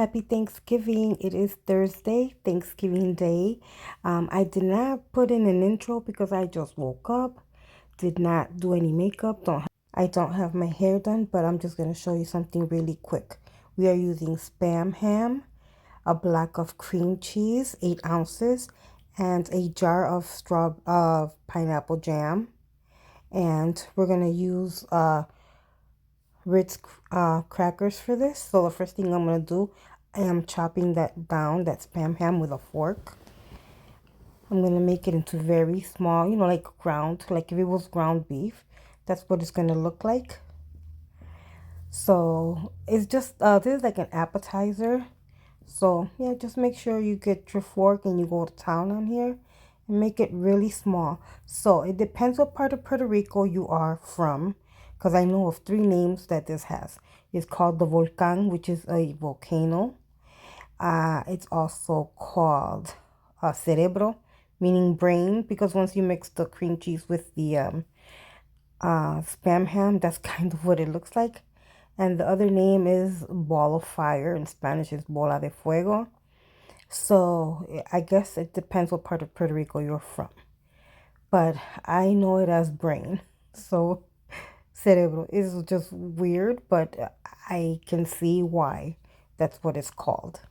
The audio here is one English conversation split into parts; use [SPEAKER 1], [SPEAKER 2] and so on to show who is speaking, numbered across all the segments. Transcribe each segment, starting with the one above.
[SPEAKER 1] happy Thanksgiving. It is Thursday, Thanksgiving Day. I did not put in an intro because I just woke up, did not do any makeup, I don't have my hair done, but I'm just going to show you something really quick. We are using Spam ham, a block of cream cheese, 8 ounces, and a jar of pineapple jam. And we're going to use Ritz crackers for this. So the first thing I'm going to do, I am chopping that down, that Spam ham, with a fork. I'm going to make it into very small, like ground, like if it was ground beef. That's what it's going to look like. So it's just, this is like an appetizer. So yeah, just make sure you get your fork and you go to town on here and make it really small. So it depends what part of Puerto Rico you are from, because I know of 3 names that this has. It's called the Volcán, which is a volcano. It's also called cerebro, meaning brain, because once you mix the cream cheese with the Spam ham, that's kind of what it looks like. And the other name is ball of fire. In Spanish is bola de fuego. So I guess it depends what part of Puerto Rico you're from. But I know it as brain. So cerebro is just weird, but I can see why that's what it's called.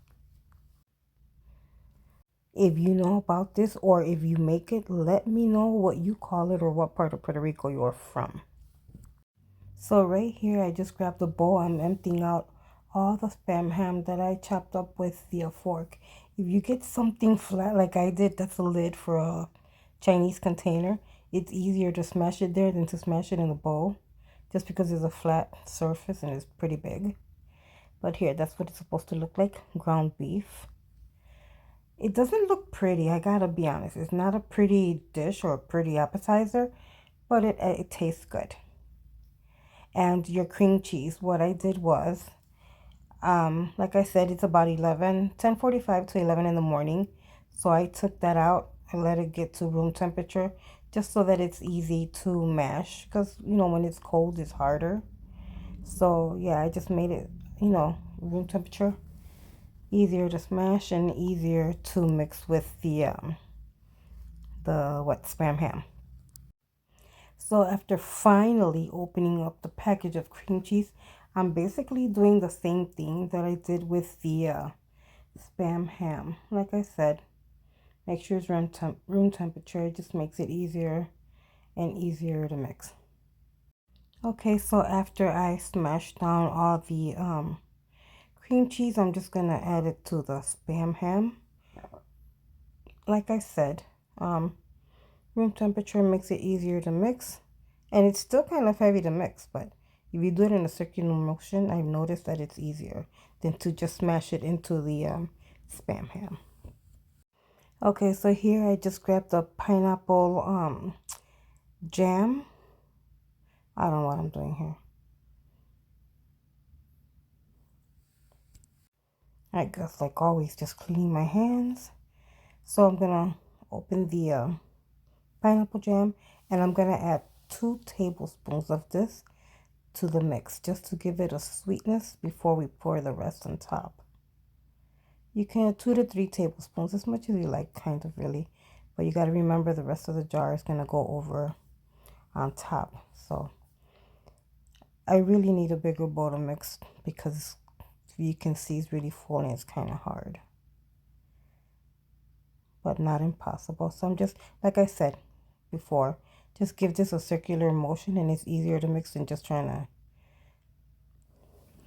[SPEAKER 1] If you know about this or if you make it, let me know what you call it or what part of Puerto Rico you're from. So right here, I just grabbed a bowl. I'm emptying out all the Spam ham that I chopped up with the fork. If you get something flat like I did, that's a lid for a Chinese container, it's easier to smash it there than to smash it in a bowl, just because it's a flat surface and it's pretty big. But here, that's what it's supposed to look like, ground beef. It doesn't look pretty, I gotta be honest. It's not a pretty dish or a pretty appetizer, but it tastes good. And your cream cheese, what I did was, like I said, it's about 10:45 to 11 in the morning. So I took that out and let it get to room temperature just so that it's easy to mash. Because, when it's cold, it's harder. So, yeah, I just made it, room temperature. Easier to smash and easier to mix with the Spam ham. So after finally opening up the package of cream cheese, I'm basically doing the same thing that I did with the Spam ham. Like I said, make sure it's room temperature. It just makes it easier and easier to mix. Okay, so after I smashed down all the cream cheese, I'm just going to add it to the Spam ham. Like I said, room temperature makes it easier to mix. And it's still kind of heavy to mix, but if you do it in a circular motion, I've noticed that it's easier than to just smash it into the Spam ham. Okay, so here I just grabbed the pineapple jam. I don't know what I'm doing here. I guess, like always, just cleaning my hands. So I'm gonna open the pineapple jam, and I'm gonna add 2 tablespoons of this to the mix just to give it a sweetness before we pour the rest on top. You can add 2 to 3 tablespoons, as much as you like, kind of really. But you got to remember the rest of the jar is going to go over on top. So I really need a bigger bowl to mix because you can see it's really full and it's kind of hard. But not impossible. So I'm just, like I said before, just give this a circular motion and it's easier to mix than just trying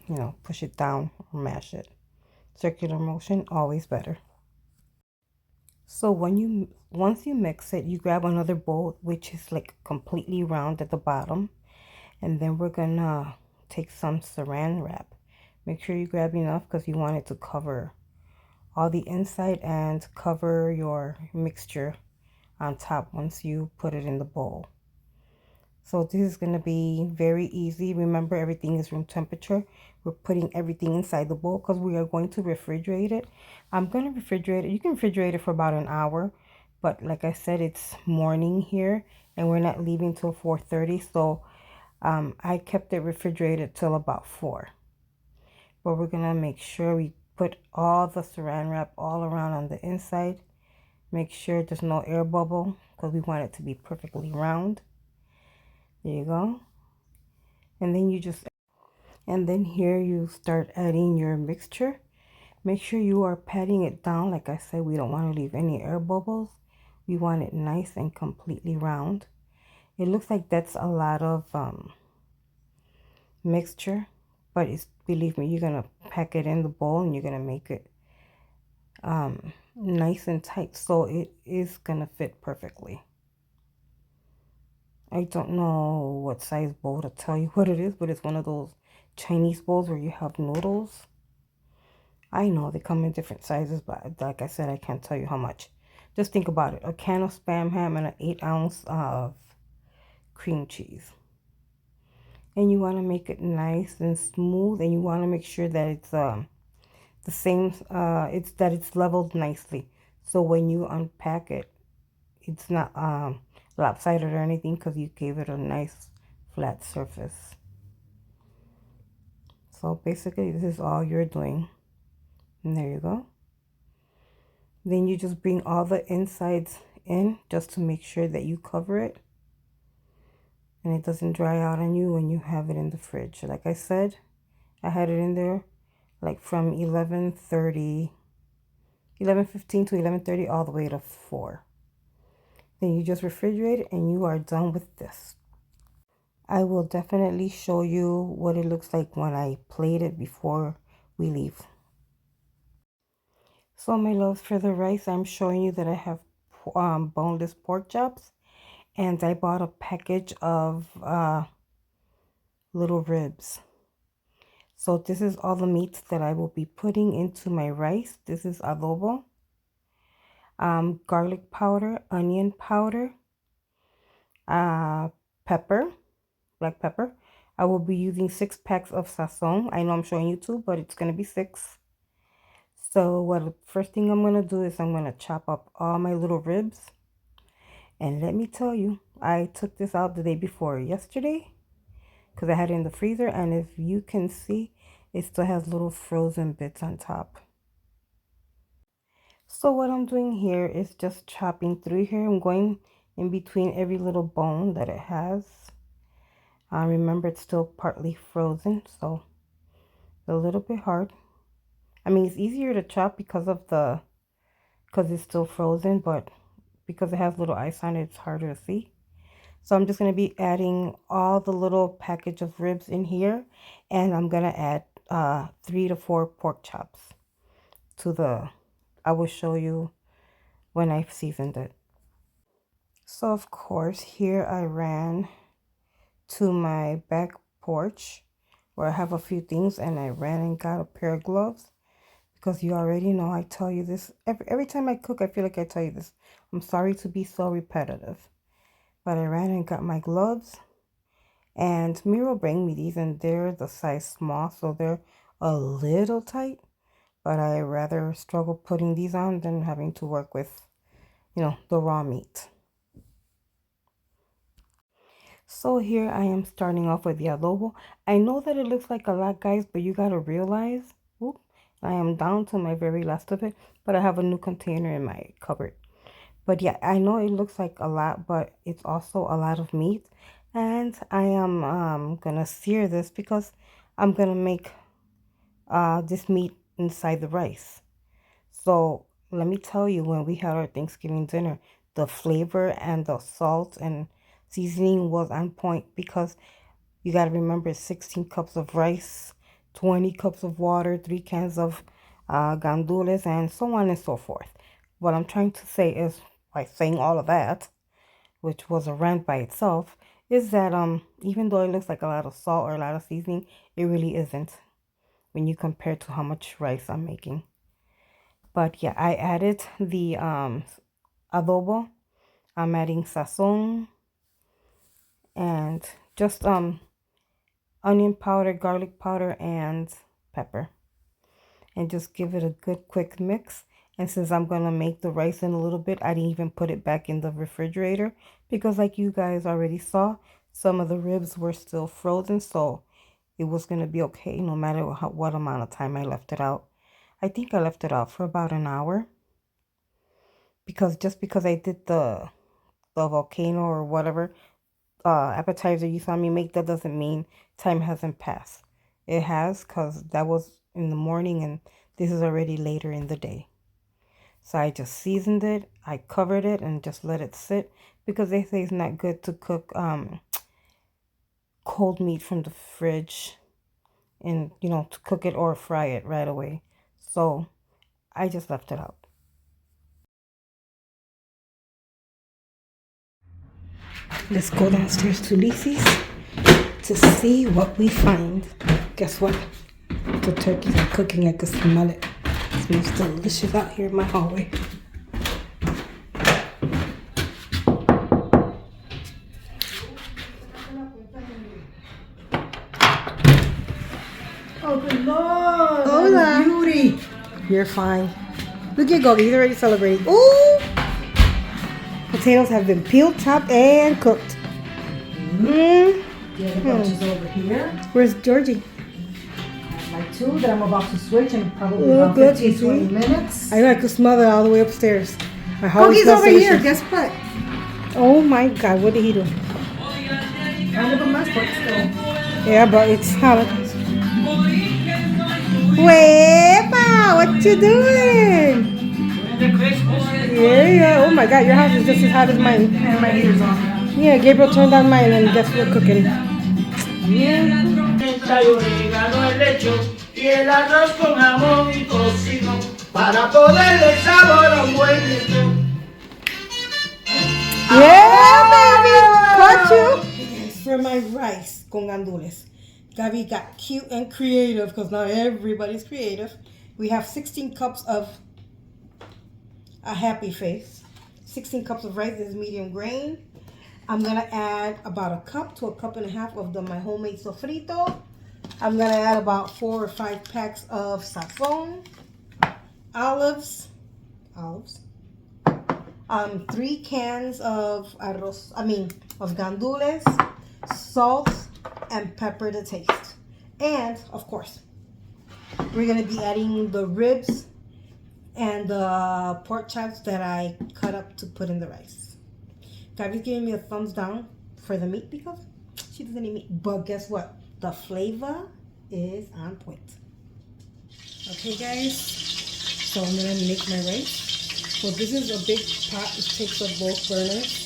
[SPEAKER 1] to, push it down or mash it. Circular motion, always better. So once you mix it, you grab another bowl which is like completely round at the bottom, and then we're gonna take some saran wrap. Make sure you grab enough because you want it to cover all the inside and cover your mixture on top once you put it in the bowl. So this is going to be very easy. Remember, everything is room temperature. We're putting everything inside the bowl because we are going to refrigerate it. I'm going to refrigerate it. You can refrigerate it for about an hour. But like I said, it's morning here and we're not leaving till 4:30. So I kept it refrigerated till about 4. But we're going to make sure we put all the saran wrap all around on the inside. Make sure there's no air bubble because we want it to be perfectly round. There you go. And then here you start adding your mixture. Make sure you are patting it down. Like I said, we don't want to leave any air bubbles. We want it nice and completely round. It looks like that's a lot of mixture, but believe me, you're gonna pack it in the bowl and you're gonna make it nice and tight, so it is gonna fit perfectly. I don't know what size bowl to tell you what it is, but it's one of those Chinese bowls where you have noodles. I know they come in different sizes, but like I said, I can't tell you how much. Just think about it: a can of Spam ham and an 8 ounce of cream cheese. And you want to make it nice and smooth, and you want to make sure that it's the same, it's leveled nicely, so when you unpack it, it's not lopsided or anything, because you gave it a nice flat surface. So basically this is all you're doing, and there you go. Then you just bring all the insides in just to make sure that you cover it and it doesn't dry out on you when you have it in the fridge. Like I said, I had it in there like from 11:15 to 11:30 all the way to 4. Then you just refrigerate it and you are done with this. I will definitely show you what it looks like when I plate it before we leave. So my loves, for the rice, I'm showing you that I have boneless pork chops, and I bought a package of little ribs. So this is all the meats that I will be putting into my rice. This is adobo, garlic powder, onion powder, pepper, black pepper. I will be using 6 packs of sazon. I know I'm showing you 2, but it's going to be 6. So what first thing I'm going to do is I'm going to chop up all my little ribs. And let me tell you, I took this out the day before yesterday because I had it in the freezer. And if you can see, it still has little frozen bits on top. So what I'm doing here is just chopping through here. I'm going in between every little bone that it has. Remember, it's still partly frozen, so a little bit hard. I mean, it's easier to chop because it's still frozen, but because it has little ice on it, it's harder to see. So I'm just going to be adding all the little package of ribs in here, and I'm going to add 3 to 4 pork chops I will show you when I've seasoned it. So of course, here I ran to my back porch where I have a few things, and I ran and got a pair of gloves because you already know I tell you this every time I cook. I feel like I tell you this. I'm sorry to be so repetitive, but I ran and got my gloves, and Miro bring me these, and they're the size small, so they're a little tight, but I rather struggle putting these on than having to work with, the raw meat. So here I am starting off with the adobo. I know that it looks like a lot, guys, but you got to realize, whoop, I am down to my very last of it, but I have a new container in my cupboard. But yeah, I know it looks like a lot, but it's also a lot of meat. And I am gonna sear this because I'm gonna make this meat inside the rice. So let me tell you, when we had our Thanksgiving dinner, the flavor and the salt and seasoning was on point, because you got to remember 16 cups of rice, 20 cups of water, 3 cans of gandules, and so on and so forth. What I'm trying to say is, by saying all of that, which was a rant by itself, is that even though it looks like a lot of salt or a lot of seasoning, it really isn't when you compare to how much rice I'm making. But yeah, I added the adobo. I'm adding sazon and just onion powder, garlic powder, and pepper, and just give it a good quick mix. And since I'm gonna make the rice in a little bit, I didn't even put it back in the refrigerator because, like you guys already saw, some of the ribs were still frozen, so it was gonna be okay no matter what amount of time I left it out. I think I left it out for about an hour. Because just because I did the volcano or whatever appetizer you saw me make, that doesn't mean time hasn't passed. It has, because that was in the morning and this is already later in the day. So I just seasoned it, I covered it, and just let it sit, because they say it's not good to cook cold meat from the fridge, and to cook it or fry it right away. So I just left it out. Let's go downstairs to Lisi's to see what we find. Guess what? The turkeys are cooking. I can smell it. It smells delicious out here in my hallway.
[SPEAKER 2] Oh, good Lord.
[SPEAKER 1] Hola.
[SPEAKER 2] Beauty.
[SPEAKER 1] You're fine. Look at Gogi. He's already celebrating. Ooh! Potatoes have been peeled, chopped, and cooked.
[SPEAKER 2] Yeah, the bunch is over here.
[SPEAKER 1] Where's Georgie?
[SPEAKER 2] My two that I'm about to switch in probably
[SPEAKER 1] Oh,
[SPEAKER 2] about
[SPEAKER 1] good.
[SPEAKER 2] 15, 20 minutes.
[SPEAKER 1] I know I could smell it all the way upstairs. My heart
[SPEAKER 2] Cookie's
[SPEAKER 1] smells
[SPEAKER 2] over here.
[SPEAKER 1] delicious.
[SPEAKER 2] Guess what?
[SPEAKER 1] Oh my God, what did he do?
[SPEAKER 2] Kind of a mess, but still.
[SPEAKER 1] Yeah, but it's holidays. Wepa, what you doing? Yeah. Oh my God, your house is just as hot as mine.
[SPEAKER 2] And my heater's on.
[SPEAKER 1] Yeah, Gabriel turned on mine and guess we're cooking.
[SPEAKER 2] Yeah.
[SPEAKER 3] Y el arroz con jamón y tocino para poderle sabor a un buen lechón.
[SPEAKER 1] Yeah, baby, got you. Yes, for my rice con gandules. Gabi got cute and creative because not everybody's creative. We have 16 cups of a happy face. 16 cups of rice. This is medium grain. I'm gonna add about a cup to a cup and a half of my homemade sofrito. I'm gonna add about 4 or 5 packs of sazon, olives, 3 cans of of gandules, salt, and pepper to taste. And of course, we're gonna be adding the ribs and the pork chops that I cut up to put in the rice. Gabi's giving me a thumbs down for the meat because she doesn't eat meat. But guess what? The flavor is on point. Okay, guys. So I'm gonna make my rice. So this is a big pot. It takes up both burners.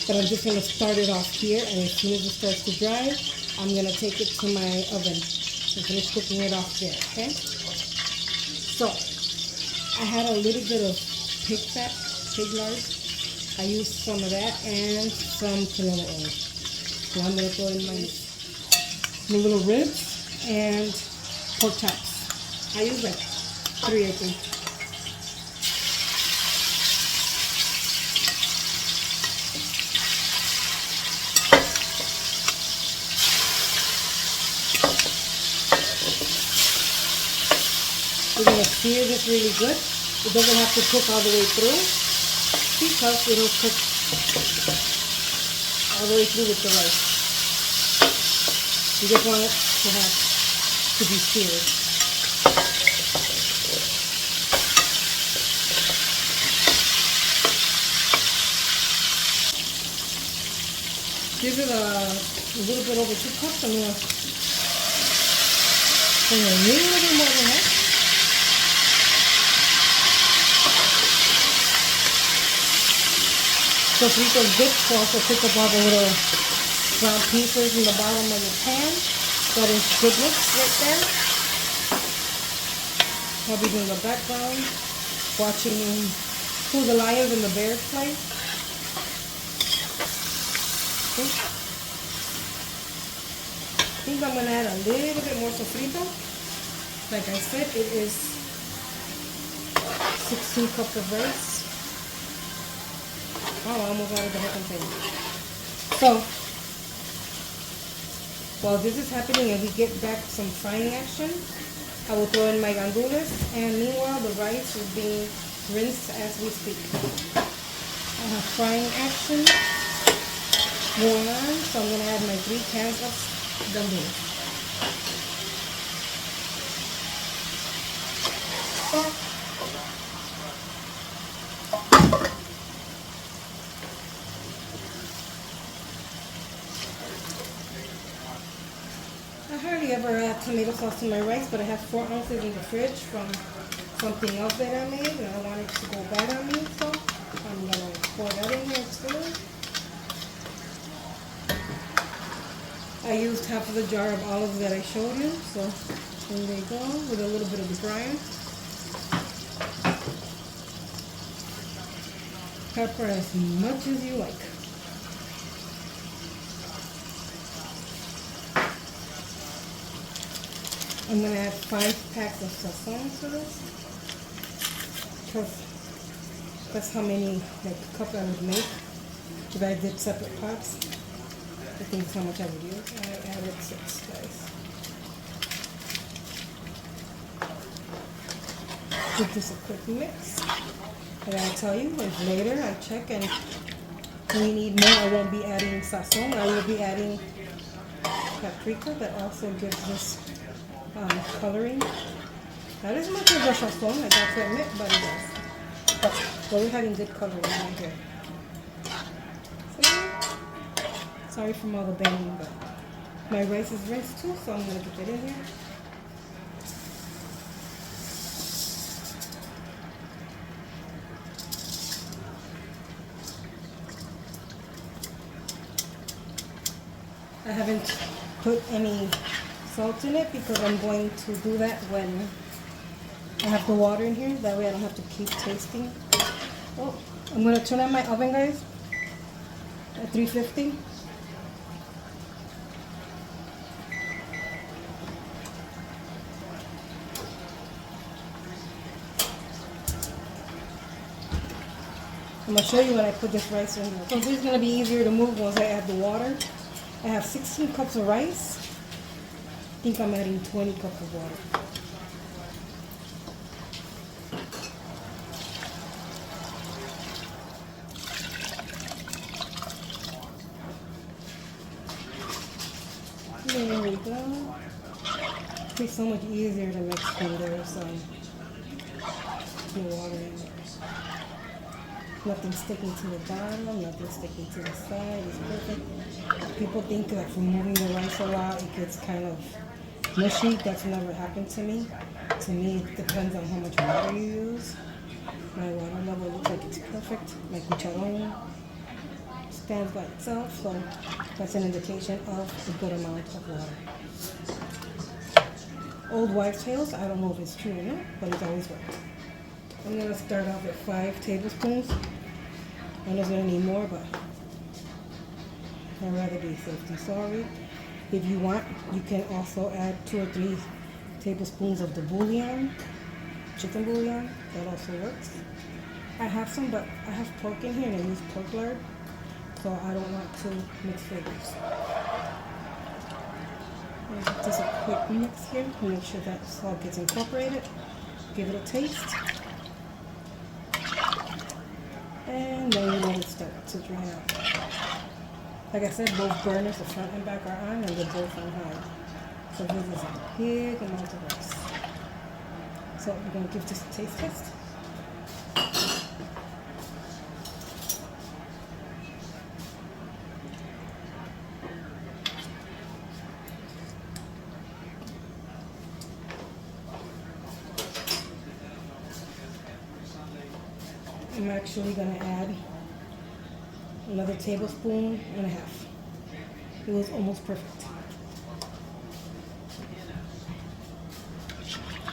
[SPEAKER 1] But I'm just gonna start it off here, and as soon as it starts to dry, I'm gonna take it to my oven and finish cooking it off there. Okay. So I had a little bit of pig fat, pig lard. I used some of that and some canola oil. So I'm gonna throw in my little ribs and pork chops. I use like 3, I think. We're gonna sear this really good. It doesn't have to cook all the way through because it'll cook all the way through with the rice. You just want it to be seared. This is a little bit over 2 cups. I'm gonna put a little bit more than that. So Sofrito's good to also pick up all the little brown pieces in the bottom of the pan. That is goodness right there. Hubby's in the background watching who the Lions and the Bears play. Okay. I think I'm going to add a little bit more sofrito. Like I said, it is 16 cups of rice. Oh, I almost out of the whole container. So, while this is happening and we get back some frying action, I will throw in my gandules, and meanwhile the rice is being rinsed as we speak. I have frying action going on, so I'm going to add my 3 cans of gandules. I hardly ever add tomato sauce to my rice, but I have 4 ounces in the fridge from something else that I made, and I don't want it to go bad on me, so I'm gonna pour that in here too. I used half of the jar of olives that I showed you, so in they go with a little bit of the brine. Pepper as much as you like. I'm going to add 5 packs of sazon to this, because that's how many cups I would make if I did separate pots. I think that's how much I would use. I added 6, guys. Give this a quick mix. And I'll tell you, if later I check and we need more, I won't be adding sazon. I will be adding paprika that also gives this coloring. Not as much as the sazon, I got to admit, but it does. But we're having good coloring right here. So, sorry for all the banging, but my rice is rinsed too, so I'm going to get it in here. I haven't put any salt in it because I'm going to do that when I have the water in here. That way I don't have to keep tasting. Oh, I'm going to turn on my oven, guys, at 350. I'm going to show you when I put this rice in here. So this is going to be easier to move once I add the water. I have 16 cups of rice. I think I'm adding 20 cups of water. There we go. It's so much easier to mix when there's the water in there. Nothing sticking to the bottom, nothing sticking to the side. It's perfect. People think that from moving the rice a lot, it gets kind of mushy. That's never happened to me. To me, it depends on how much water you use. My water level looks like it's perfect. My cucharon stands by itself, so that's an indication of a good amount of water. Old wives' tales, I don't know if it's true or not, but it's always worked. I'm going to start off with 5 tablespoons. I know there's going to need more, but I'd rather be safe than sorry. If you want, you can also add 2 or 3 tablespoons of the bouillon, chicken bouillon. That also works. I have some, but I have pork in here and I use pork lard, so I don't want to mix flavors. Just a quick mix here to make sure that all gets incorporated. Give it a taste. And then you let it start to dry out. Like I said, both burners, the front and back, are on, and they're both on high. So this is a big amount of rice. So we're going to give this a taste test. I'm actually going to add another tablespoon and a half. It was almost perfect.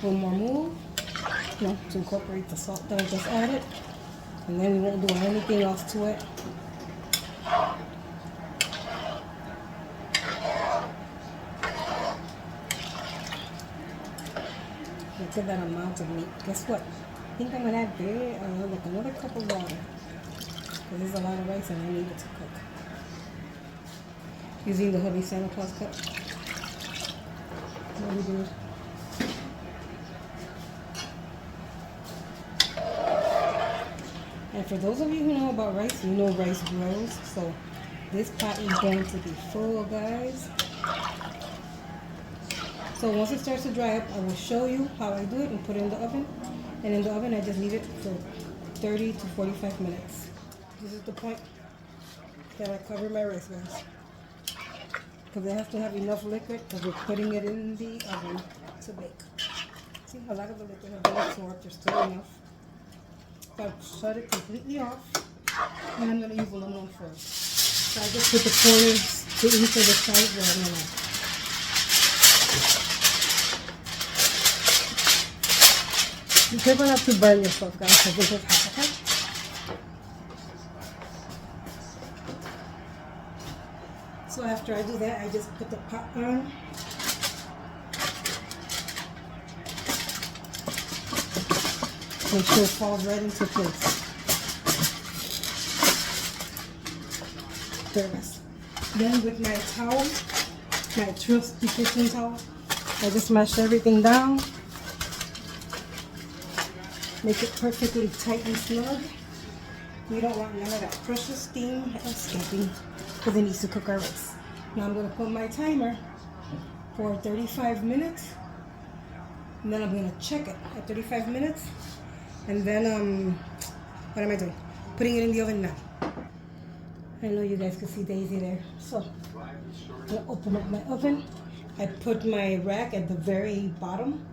[SPEAKER 1] One more move, to incorporate the salt that I just added, and then we won't do anything else to it. Look at that amount of meat. Guess what? I think I'm gonna add like another cup of water, because there's a lot of rice and I need it to cook. Using the hubby Santa Claus cup. What we do. And for those of you who know about rice, you know rice grows. So this pot is going to be full, guys. So once it starts to dry up, I will show you how I do it and put it in the oven. And in the oven, I just leave it for 30 to 45 minutes. This is the point that I cover my rice, guys. Because it has to have enough liquid because we're putting it in the oven to bake. See, a lot of the liquid has been absorbed. There's still enough. So I'll shut it completely off. And I'm going to use aluminum foil. So I just put the corners to each of the sides where I'm going to. Be careful not to burn yourself, guys, because this is hot, okay? So after I do that, I just put the pot on. Make sure it falls right into place. There it is. Then with my towel, my trusty kitchen towel, I just mash everything down. Make it perfectly tight and snug. We don't want none of that precious steam escaping because it needs to cook our rice. Now I'm going to put my timer for 35 minutes. And then I'm going to check it at 35 minutes. And then, what am I doing? Putting it in the oven now. I know you guys can see Daisy there. So, I'm going to open up my oven. I put my rack at the very bottom.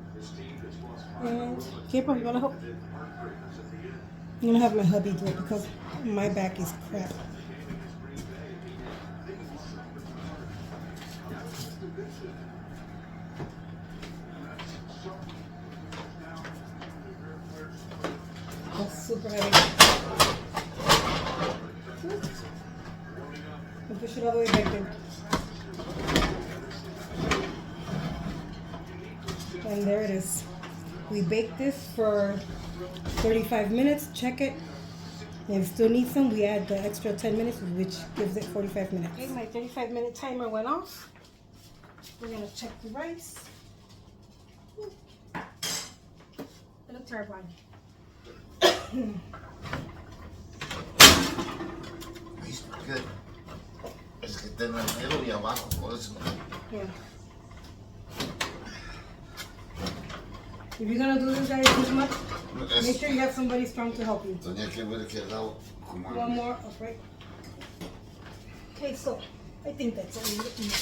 [SPEAKER 1] And, Gabriel, you want to help? I'm going to have my hubby do it because my back is crap. That's super heavy. And push it all the way back there. And there it is. We bake this for 35 minutes. Check it. If it still needs some, we add the extra 10 minutes, which gives it 45 minutes. Okay, my 35-minute timer went off. We're gonna check the rice. It looks terrifying.
[SPEAKER 3] Good. Es que está en el medio y abajo, por eso.
[SPEAKER 1] Yeah. If you're gonna do this, guys, this much, make sure you have somebody strong to help you.
[SPEAKER 3] Tenía que haber quedado como
[SPEAKER 1] One more upright. Okay, so I think that's all you need.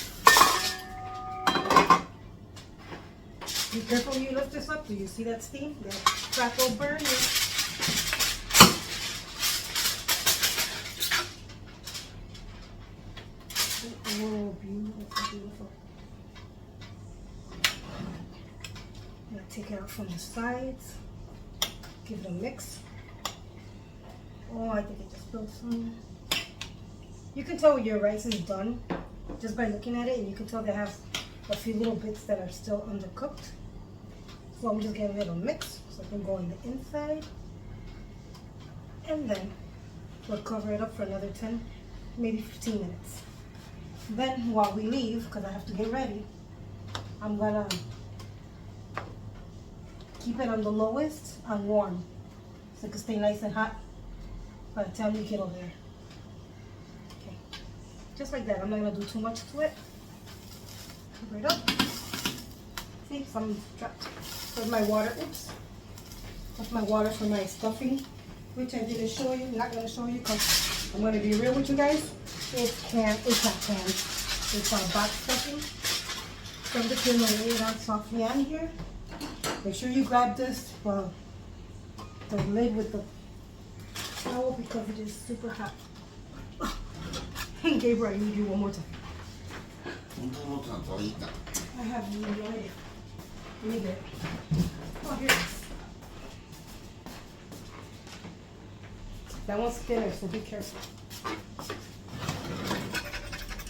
[SPEAKER 1] Be careful when you lift this up. Do you see that steam? That crackle burn. Oh, beautiful, beautiful. I'm gonna take it out from the sides. Give it a mix. Oh, I think it just spilled some. You can tell your rice is done just by looking at it, and you can tell they have a few little bits that are still undercooked. So I'm just getting a little mix so I can go on the inside. And then we'll cover it up for another 10, maybe 15 minutes. Then while we leave, because I have to get ready, I'm gonna keep it on the lowest and warm so it can stay nice and hot by the time we get over there. Okay, just like that. I'm not gonna do too much to it. Cover it up. See, some dropped. There's my water. Oops. That's my water for my stuffing, which I didn't show you. Not gonna show you because I'm gonna be real with you guys. It's not canned. It's our box stuffing. So I'm just gonna lay it on softly on here. Make sure you grab this, the lid with the towel because it is super hot. Hey Gabriel, I need you one more time. I have no idea. Let me get it. Oh, here it is. That one's thinner, so be careful.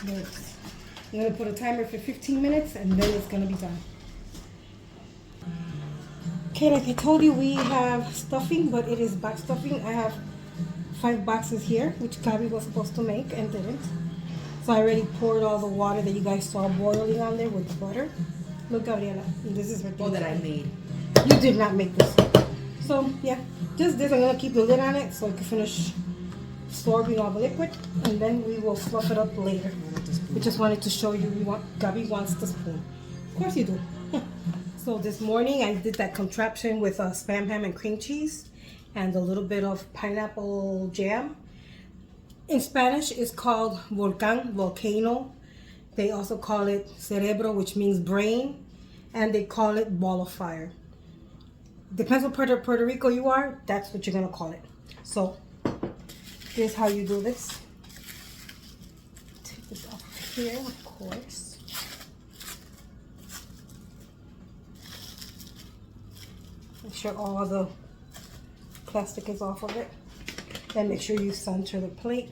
[SPEAKER 1] There it is. I'm gonna put a timer for 15 minutes and then it's gonna be done. Okay, like I told you, we have stuffing, but it is box stuffing. I have 5 boxes here, which Gabby was supposed to make and didn't. So I already poured all the water that you guys saw boiling on there with the butter. Look, Gabriela, this is what
[SPEAKER 2] that I made.
[SPEAKER 1] You did not make this. So yeah, just this. I'm gonna keep the lid on it so it can finish absorbing all the liquid, and then we will fluff it up later. We just wanted to show you. Gabby wants the spoon. Of course you do. So this morning I did that contraption with Spam ham and cream cheese and a little bit of pineapple jam. In Spanish it's called volcano. They also call it cerebro, which means brain, and they call it ball of fire. Depends what part of Puerto Rico you are, that's what you're gonna call it. So here's how you do this. Take this off here, of course. Make sure all the plastic is off of it. Then make sure you center the plate.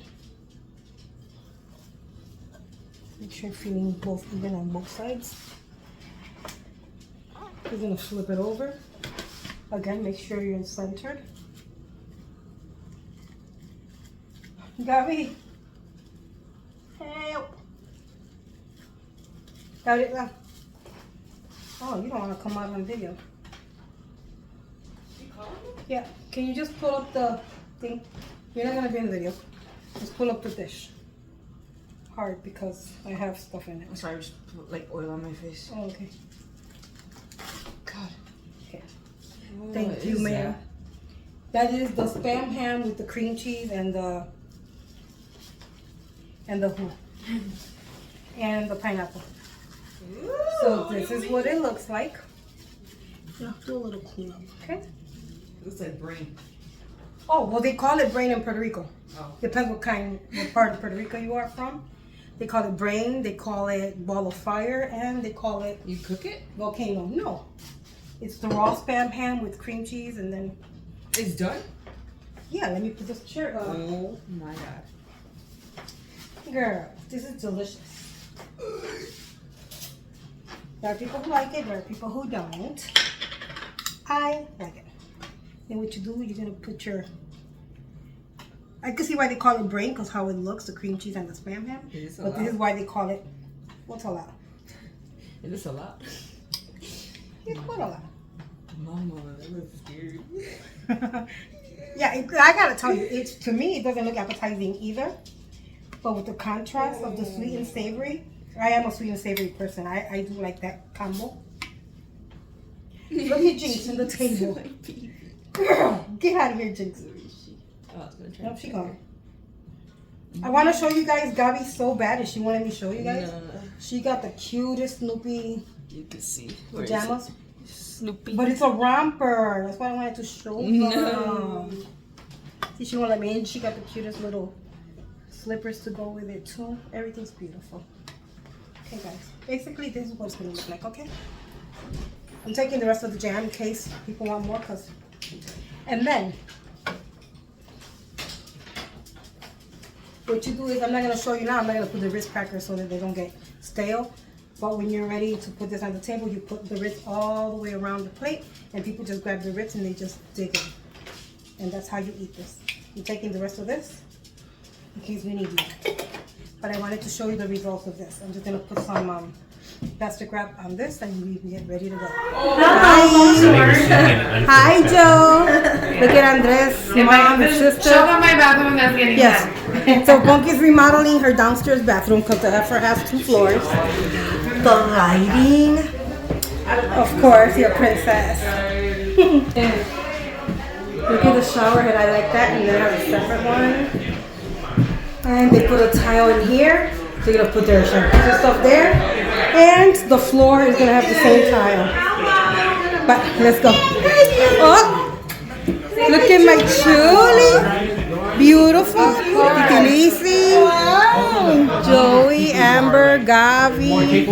[SPEAKER 1] Make sure you're feeling both even on both sides. You're gonna flip it over. Again, make sure you're centered. Gabby, help! Got it now. Oh, you don't want to come out on video. Yeah, can you just pull up the thing? You're not gonna be in the video. Just pull up the dish. Hard because I have stuff in it.
[SPEAKER 2] I'm sorry, I just put like oil on my face.
[SPEAKER 1] Oh, okay.
[SPEAKER 2] God.
[SPEAKER 1] Okay.
[SPEAKER 2] What
[SPEAKER 1] Thank you,
[SPEAKER 2] is
[SPEAKER 1] ma'am. That is the Spam ham with the cream cheese and the pineapple.
[SPEAKER 2] Ooh,
[SPEAKER 1] So this is what it looks like. Yeah, do a little cleanup, okay?
[SPEAKER 2] It looks like brain.
[SPEAKER 1] Oh, well, they call it brain in Puerto Rico.
[SPEAKER 2] Oh.
[SPEAKER 1] Depends what part of Puerto Rico you are from. They call it brain, they call it ball of fire, and they call it
[SPEAKER 2] You cook it?
[SPEAKER 1] volcano. No, it's the raw Spam ham with cream cheese, and then
[SPEAKER 2] It's done?
[SPEAKER 1] yeah. Let me put this chair up.
[SPEAKER 2] Oh my god.
[SPEAKER 1] Girl, this is delicious. There are people who like it, there are people who don't. I like it. Then what you do, you're gonna put your, I can see why they call it brain, because how it looks, the cream cheese and the Spam ham.
[SPEAKER 2] It is a
[SPEAKER 1] But
[SPEAKER 2] lot.
[SPEAKER 1] this is why they call it, what's a lot?
[SPEAKER 2] It is a lot.
[SPEAKER 1] It's what a lot.
[SPEAKER 2] Mama, that looks scary.
[SPEAKER 1] Yeah, I gotta tell you, it's, to me, it doesn't look appetizing either. But with the contrast of the sweet and savory, I am a sweet and savory person. I do like that combo. Look at Jinx on the table. Girl, get out of here, Jinx.
[SPEAKER 2] Oh, it's gonna try
[SPEAKER 1] Nope,
[SPEAKER 2] to
[SPEAKER 1] she
[SPEAKER 2] check
[SPEAKER 1] gone. I want to show you guys Gabi so bad, and she wanted me to show you guys.
[SPEAKER 2] No.
[SPEAKER 1] She got the cutest Snoopy
[SPEAKER 2] You can see. Where is
[SPEAKER 1] pajamas,
[SPEAKER 2] it? Snoopy.
[SPEAKER 1] but it's a romper. That's why I wanted to show
[SPEAKER 2] No.
[SPEAKER 1] them. See, she won't let me in. She got the cutest little slippers to go with it too. Everything's beautiful. Okay, guys. Basically, this is what it's gonna look like. Okay. I'm taking the rest of the jam in case people want more, and then what you do is, I'm not gonna show you now. I'm not gonna put the Ritz crackers so that they don't get stale. But when you're ready to put this on the table, you put the Ritz all the way around the plate, and people just grab the Ritz and they just dig in. And that's how you eat this. I'm taking the rest of this in case we need more. But I wanted to show you the results of this. I'm just gonna put some plastic wrap on this, and we can get ready to go. Hi, Joe. Look at Andres, mom, and sister.
[SPEAKER 4] Show them my bathroom that's getting
[SPEAKER 1] Yes.
[SPEAKER 4] done.
[SPEAKER 1] So Bunky's remodeling her downstairs bathroom because the heifer has 2 floors. The lighting. Of course, your princess. Look at the shower head. I like that. And then I have a separate one. And they put a tile in here. So you're going to put their shampoo and stuff there. And the floor is going to have the same tile. But let's go. Oh, look at my Julie. Beautiful. Lizzie. Wow. Joey, Amber, Gavi.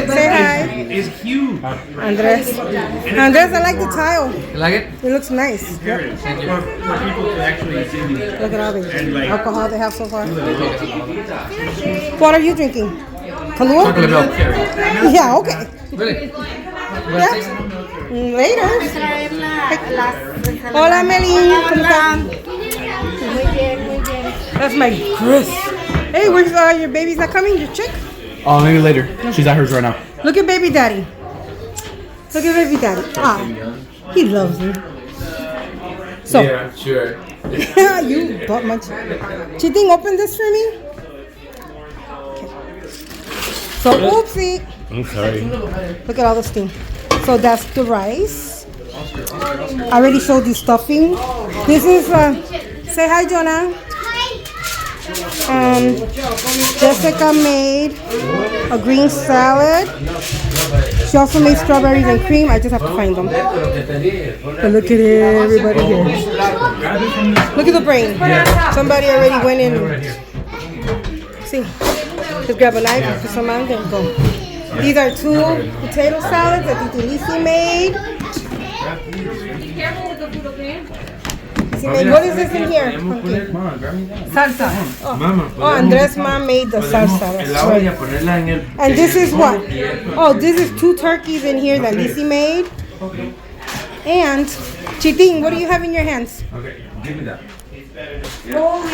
[SPEAKER 1] Say hi.
[SPEAKER 5] It's huge.
[SPEAKER 1] Andres. Andres, I like the tile.
[SPEAKER 2] You like it?
[SPEAKER 1] It looks nice.
[SPEAKER 5] Very. For people to actually see these.
[SPEAKER 1] Look at all the
[SPEAKER 5] And like,
[SPEAKER 1] alcohol they have so far. What are you drinking? Kahlua?
[SPEAKER 2] Chocolate milk.
[SPEAKER 1] Yeah, okay.
[SPEAKER 2] Really?
[SPEAKER 1] Yeah. Later. Hola, Meli. ¿Cómo estás? That's my Chris. Hey, where's your baby's not coming? Your chick?
[SPEAKER 5] oh, maybe later. She's at hers right now.
[SPEAKER 1] Look at baby daddy. Look at baby daddy. Ah, he loves me. So,
[SPEAKER 2] Yeah, sure.
[SPEAKER 1] you bought my chick. Chiting, open this for me. So, oopsie.
[SPEAKER 4] I'm sorry.
[SPEAKER 1] Look at all the steam. So that's the rice. I already showed you stuffing. This is, say hi, Jonah. Jessica made a green salad. She also made strawberries and cream. I just have to find them. But look at everybody here. Look at the brain. Somebody already went in. See, just grab a knife for some mango and go. These are 2 potato salads that Titi Lisi made.
[SPEAKER 2] Be careful with the food, okay?
[SPEAKER 1] She made, what is this in here?
[SPEAKER 2] Salsa.
[SPEAKER 1] Oh, Andres' mom made the salsa. That's right. And this is what? Oh, this is 2 turkeys in here that Lisi made. And, Chiting, what do you have in your hands?
[SPEAKER 4] Okay, give me that.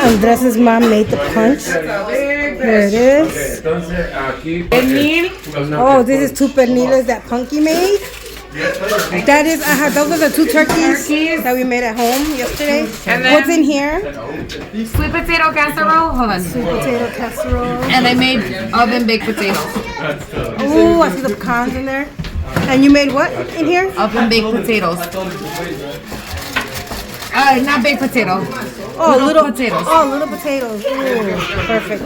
[SPEAKER 1] Andres' mom made the punch. Here it is. Oh, this is 2 perniles that Punky made. That is, those are the 2 turkeys that we made at home yesterday.
[SPEAKER 6] And then-
[SPEAKER 1] What's in here?
[SPEAKER 6] Sweet potato casserole. Hold on.
[SPEAKER 1] Sweet potato casserole.
[SPEAKER 6] And I made oven baked potatoes.
[SPEAKER 1] Oh, I see the pecans in there. And you made what in here?
[SPEAKER 6] Oven baked potatoes. Not baked potato.
[SPEAKER 1] Oh, little
[SPEAKER 6] potatoes.
[SPEAKER 1] Oh, little potatoes. Ooh, perfect.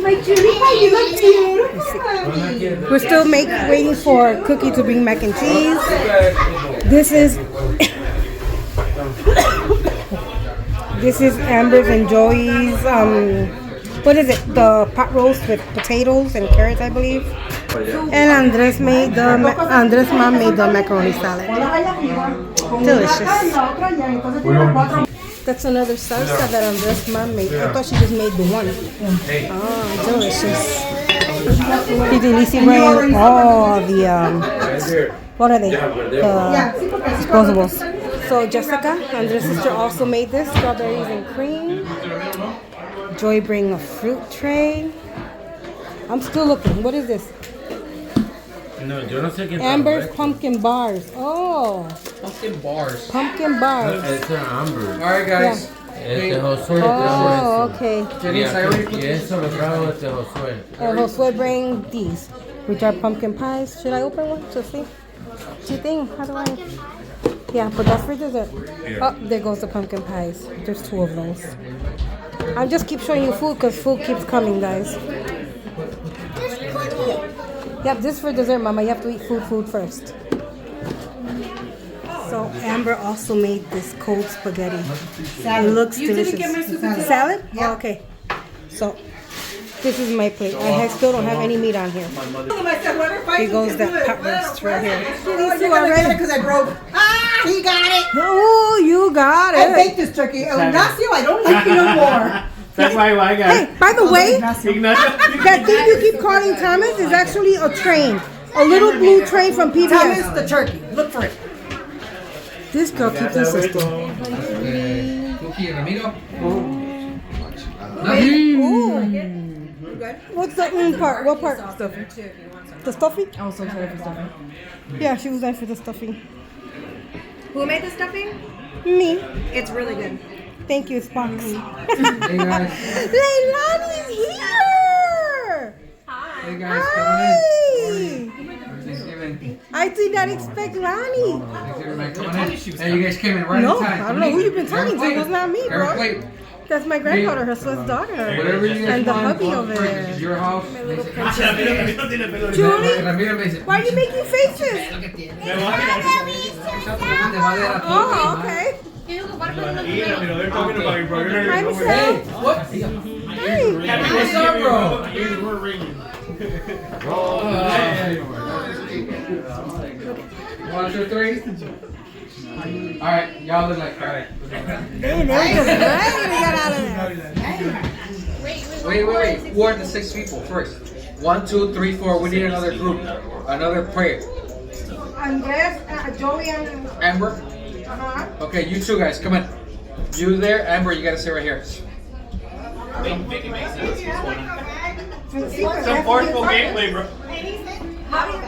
[SPEAKER 1] My cutie pie, you look cute. We're still waiting for Cookie to bring mac and cheese. This is this is Amber's and Joey's. What is it? The pot roast with potatoes and carrots, I believe. And Andres made Andres' mom made the macaroni salad. Delicious. That's another salsa that Andres' mom made. I thought she just made the one. Oh, delicious. Titi Lisi bring all the what are they? The disposables. So Jessica, Andres' sister, also made this strawberries and cream. Joy bring a fruit tray. I'm still looking. What is this?
[SPEAKER 4] No, yo no sé quién
[SPEAKER 1] Amber's pumpkin bars. Oh,
[SPEAKER 5] Pumpkin bars.
[SPEAKER 1] pumpkin bars.
[SPEAKER 4] It's Amber.
[SPEAKER 5] Alright, guys.
[SPEAKER 4] Josué
[SPEAKER 1] Oh, okay.
[SPEAKER 5] Denise, I already put
[SPEAKER 4] Y eso lo trajo Josué.
[SPEAKER 1] Josue bring these, which are pumpkin pies. Should I open one to see? What do you think? How do I? Yeah, but that's for dessert. Oh, there goes the pumpkin pies. There's 2 of those. I'll just keep showing you food because food keeps coming, guys. Yep, this is for dessert, Mama. You have to eat food first. So Amber also made this cold spaghetti. It looks delicious. Salad? Yeah. Okay. So this is my plate. I still don't have any meat on here. Here goes that pot roast right here.
[SPEAKER 7] You're gonna get it because I broke. Ah, he got it.
[SPEAKER 1] Oh, you got
[SPEAKER 7] I
[SPEAKER 1] it.
[SPEAKER 7] baked this turkey. Ignacio, I don't like you no more.
[SPEAKER 5] That's why I got
[SPEAKER 1] Hey, by the way,
[SPEAKER 5] it.
[SPEAKER 1] that thing you keep calling Thomas is actually a train. A little blue train from
[SPEAKER 7] Thomas
[SPEAKER 1] PBS.
[SPEAKER 7] the turkey. Look for it.
[SPEAKER 1] This girl keeps insisting. What's the part? What part? Stuffing. The stuffing?
[SPEAKER 2] Oh, so sorry for stuffing.
[SPEAKER 1] Yeah, she was there for the stuffing.
[SPEAKER 2] Who made the stuffing?
[SPEAKER 1] Me.
[SPEAKER 2] It's really good.
[SPEAKER 1] Thank you, Spox.
[SPEAKER 5] Hey guys.
[SPEAKER 1] Leilani's here!
[SPEAKER 5] Hey guys,
[SPEAKER 1] Hi!
[SPEAKER 5] Thanksgiving.
[SPEAKER 1] I did not expect Lonnie.
[SPEAKER 5] Hey, you guys came in right
[SPEAKER 1] No,
[SPEAKER 5] on time.
[SPEAKER 1] I don't know who you've been talking to. It was not me,
[SPEAKER 5] Grab a
[SPEAKER 1] bro.
[SPEAKER 5] plate.
[SPEAKER 1] That's my granddaughter, her son's daughter.
[SPEAKER 5] Whatever you guys
[SPEAKER 1] And the
[SPEAKER 5] want.
[SPEAKER 1] hubby over there.
[SPEAKER 5] Your house.
[SPEAKER 1] Julie,
[SPEAKER 5] Ramiro me dice.
[SPEAKER 1] why are you making faces? Oh, okay. Hi, Michelle.
[SPEAKER 5] What?
[SPEAKER 1] Hi.
[SPEAKER 5] What's up, bro? One, two, three. All right, y'all look like crap.
[SPEAKER 1] Hey, they were just ready to get out of there.
[SPEAKER 5] Wait. Who are the 6 people first? 1, 2, 3, 4. We need another group, another prayer.
[SPEAKER 1] Andres, Joey, and
[SPEAKER 5] Amber. Okay, you 2 guys, come on. You there, Amber? You gotta sit right here.
[SPEAKER 3] Some forceful gameplay, bro.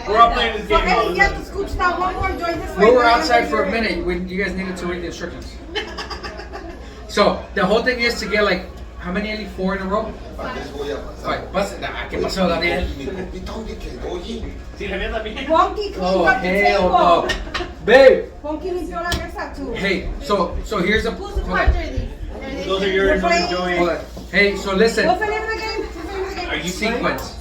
[SPEAKER 3] We're all playing this game.
[SPEAKER 1] Eddie, you have to scooch down one more and join this
[SPEAKER 5] We
[SPEAKER 1] way.
[SPEAKER 5] were outside for a minute. You guys needed to read the instructions. So the whole thing is to get like How many, Eli? 4 in a row? 5. ¿Qué pasó, Daniel?
[SPEAKER 7] Wonky cleaned
[SPEAKER 5] Oh,
[SPEAKER 7] up the
[SPEAKER 5] hell no.
[SPEAKER 7] table.
[SPEAKER 5] Babe!
[SPEAKER 7] Wonky limpió la mesa too.
[SPEAKER 5] Hey, so here's a...
[SPEAKER 7] Whose
[SPEAKER 5] Hold
[SPEAKER 7] cards
[SPEAKER 5] on.
[SPEAKER 7] are these?
[SPEAKER 3] Those are yours, Joey.
[SPEAKER 5] Hold on. Hey, so listen.
[SPEAKER 7] What's the name of the game? What's the name of the game?
[SPEAKER 3] Are you
[SPEAKER 5] Sequence.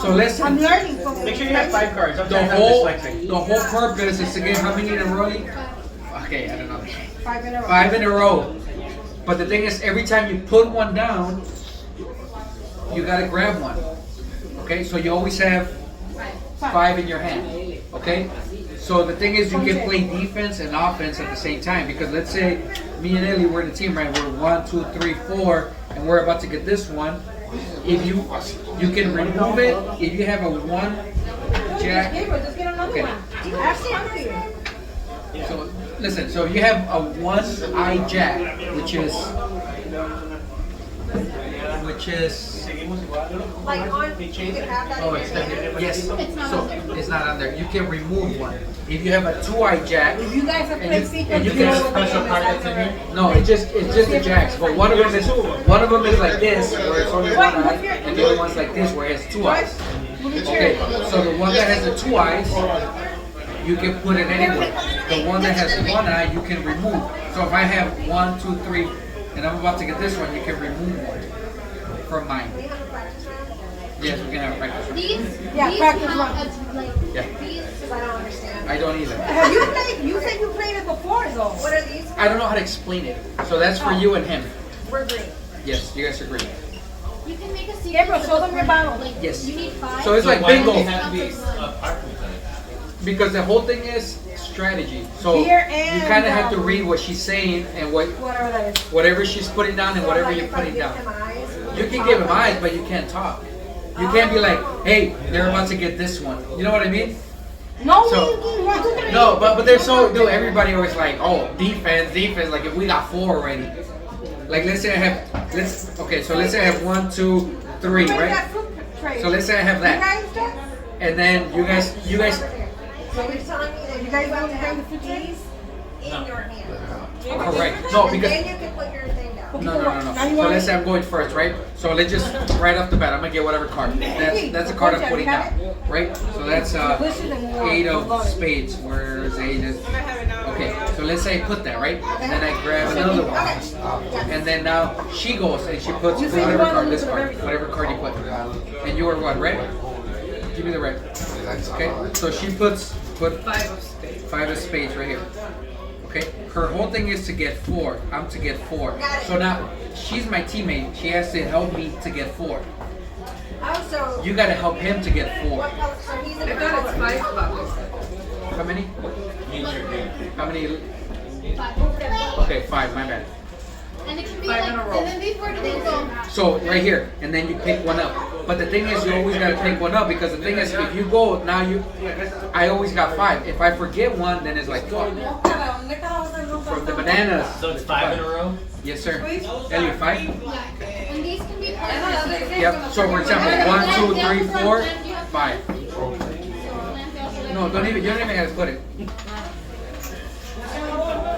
[SPEAKER 5] So
[SPEAKER 7] I'm
[SPEAKER 5] listen.
[SPEAKER 7] learning from
[SPEAKER 3] Make sure you have 5 cards.
[SPEAKER 5] The
[SPEAKER 3] Sometimes I'm
[SPEAKER 5] whole
[SPEAKER 3] dyslexic.
[SPEAKER 5] purpose is to get how many in a row? Okay, I don't know.
[SPEAKER 7] 5 in a row.
[SPEAKER 5] 5 in a row. But the thing is, every time you put one down, you gotta grab one. Okay, so you always have 5 in your hand. Okay? So the thing is, you can play defense and offense at the same time. Because let's say me and Ellie, we're in a team, right? We're 1, 2, 3, 4, and we're about to get this one. If you can remove it, if you have a 1 jack.
[SPEAKER 7] Gabriel, just get another
[SPEAKER 5] Okay.
[SPEAKER 7] one. Have some for you.
[SPEAKER 5] So listen, so if you have a 1-eye jack, which is
[SPEAKER 7] Like on, you can have that.
[SPEAKER 5] oh,
[SPEAKER 7] in
[SPEAKER 5] it's
[SPEAKER 7] your
[SPEAKER 5] not,
[SPEAKER 7] hand.
[SPEAKER 5] yes, so it's not on there. You can remove one. If you have a 2-eye jack,
[SPEAKER 7] If you guys have
[SPEAKER 5] And
[SPEAKER 7] played
[SPEAKER 5] you-
[SPEAKER 7] Sequence,
[SPEAKER 5] and you
[SPEAKER 7] you
[SPEAKER 5] can
[SPEAKER 7] know what the
[SPEAKER 3] special
[SPEAKER 7] game is.
[SPEAKER 3] card
[SPEAKER 7] That's
[SPEAKER 3] that's in
[SPEAKER 7] alright.
[SPEAKER 5] no, it's just the jacks. But one of them is like this, where it's only 1 eye, and the other one's like this, where it has 2 eyes. Okay, so the one that has the 2 eyes, you can put it anywhere. The one that has 1 eye, you can remove. So if I have 1, 2, 3, and I'm about to get this one, you can remove one from mine. Yes, we can have a practice round.
[SPEAKER 7] Yeah,
[SPEAKER 8] These
[SPEAKER 7] practice
[SPEAKER 8] count
[SPEAKER 7] round.
[SPEAKER 8] as like
[SPEAKER 5] Yeah.
[SPEAKER 8] these.
[SPEAKER 7] Because I don't understand.
[SPEAKER 5] I don't either.
[SPEAKER 7] Have you played? You said you played it before, though. What are these?
[SPEAKER 5] I don't know how to explain it. So that's for you and him.
[SPEAKER 7] We're green.
[SPEAKER 5] Yes, you guys agree.
[SPEAKER 8] You can make a sequence.
[SPEAKER 7] Gabriel, show them your bottle.
[SPEAKER 8] Like,
[SPEAKER 5] Yes.
[SPEAKER 8] You need 5.
[SPEAKER 5] So it's like
[SPEAKER 3] Why
[SPEAKER 5] bingo.
[SPEAKER 3] does it have to be apart from each other?
[SPEAKER 5] Because the whole thing is strategy. So
[SPEAKER 7] Here
[SPEAKER 5] you
[SPEAKER 7] and,
[SPEAKER 5] kind of have to read what she's saying and
[SPEAKER 7] Whatever that is.
[SPEAKER 5] whatever she's putting down and whatever you're putting down. You can give him eyes, but you can't talk. You can't be like, hey, they're about to get this one. You know what I mean?
[SPEAKER 7] No,
[SPEAKER 5] So-
[SPEAKER 7] Winky, 1, 2, 3.
[SPEAKER 5] No, but they're so, dude, everybody always like, oh, defense. Like if we got 4 already. Like let's say I have, so let's say I have 1, 2, 3,
[SPEAKER 7] Where's
[SPEAKER 5] right?
[SPEAKER 7] that fruit tray?
[SPEAKER 5] So let's say I have
[SPEAKER 7] You
[SPEAKER 5] that.
[SPEAKER 7] guys don't?
[SPEAKER 5] And then you guys,
[SPEAKER 7] So you're telling me that you guys want to bring the fruit trays in your hand?
[SPEAKER 5] correct. No, because,
[SPEAKER 7] And then you can put your thing down.
[SPEAKER 5] no.
[SPEAKER 7] Now you
[SPEAKER 5] So
[SPEAKER 7] want
[SPEAKER 5] let's say I'm going first, right? So let's just, right off the bat, I'm gonna get whatever card. That's the card I'm putting down, right? So that's 8 of spades, whereas 8 is, okay. So let's say I put that, right? And then I grab another one. And then now she goes and she puts
[SPEAKER 7] You say you
[SPEAKER 5] whatever
[SPEAKER 7] want
[SPEAKER 5] card,
[SPEAKER 7] to
[SPEAKER 5] this
[SPEAKER 7] look at
[SPEAKER 5] card,
[SPEAKER 7] everything.
[SPEAKER 5] whatever card you put. And you are what, red? Give me the red. Okay, so she puts 5 of spades right here. Okay, her whole thing is to get 4. I'm to get 4. So now she's my teammate. She has to help me to get 4.
[SPEAKER 7] Also,
[SPEAKER 5] You gotta help him to get 4.
[SPEAKER 7] what color? So he's in
[SPEAKER 6] I thought it's 5 bucks.
[SPEAKER 5] How many?
[SPEAKER 3] Use your green.
[SPEAKER 5] How many?
[SPEAKER 8] 5.
[SPEAKER 5] Okay, 5. My bad.
[SPEAKER 8] And it can be
[SPEAKER 6] 5
[SPEAKER 8] like,
[SPEAKER 6] in a row.
[SPEAKER 8] and then these were things go.
[SPEAKER 5] So right here, and then you pick one up. But the thing is, you always gotta pick one up because the thing is, if you go now, I always got 5. If I forget one, then it's like fuck. From the bananas.
[SPEAKER 3] So it's 5 in a row?
[SPEAKER 5] Yes, sir. Ellie, 5.
[SPEAKER 8] And these can be part of it.
[SPEAKER 5] Yep. So for example, 1, 2, 3, 4, 5. No, don't even. You don't even have to put it.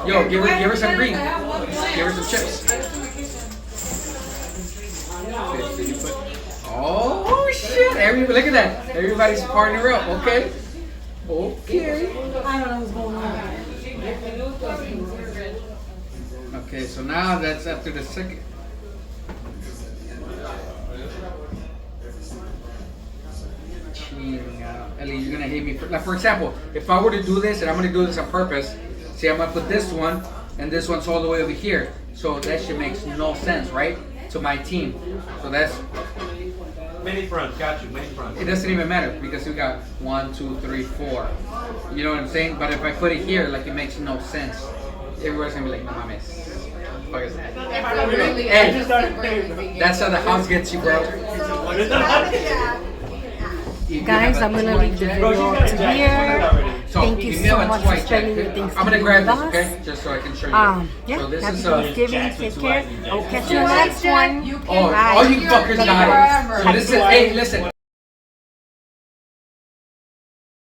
[SPEAKER 5] Yo, give her some green. Give her some chips. Okay, so you put. Oh shit! Look at that. Everybody's partner up. Okay. Okay.
[SPEAKER 7] I don't know what's going on.
[SPEAKER 5] Okay. So now that's after the second. Ellie, you're gonna hate me for example, if I were to do this and I'm gonna do this on purpose, see, I'm gonna put this one and this one's all the way over here. So that shit makes no sense, right? To my team. So that's,
[SPEAKER 3] Mini front, got you, mini front.
[SPEAKER 5] it doesn't even matter because we got 1, 2, 3, 4. You know what I'm saying? But if I put it here, like it makes no sense. Everybody's gonna be like, no mames. Fuck is that? Hey, that's how the house gets you, bro.
[SPEAKER 3] What is
[SPEAKER 7] Grab
[SPEAKER 3] that?
[SPEAKER 7] the jab. You can
[SPEAKER 1] Guys, I'm gonna leave the video up to here.
[SPEAKER 5] So,
[SPEAKER 1] Thank you
[SPEAKER 5] if
[SPEAKER 1] so
[SPEAKER 5] have a
[SPEAKER 1] much
[SPEAKER 5] toy
[SPEAKER 1] for spending
[SPEAKER 5] check,
[SPEAKER 1] your Thanksgiving
[SPEAKER 5] I'm gonna grab this,
[SPEAKER 1] with
[SPEAKER 5] okay?
[SPEAKER 1] us.
[SPEAKER 5] Just so I can show you.
[SPEAKER 1] Yeah,
[SPEAKER 5] So this
[SPEAKER 1] happy
[SPEAKER 5] is
[SPEAKER 1] Thanksgiving. Take care. I'll catch you in the next one.
[SPEAKER 5] oh,
[SPEAKER 1] Bye.
[SPEAKER 5] all you fuckers got it. So this is, hey, listen.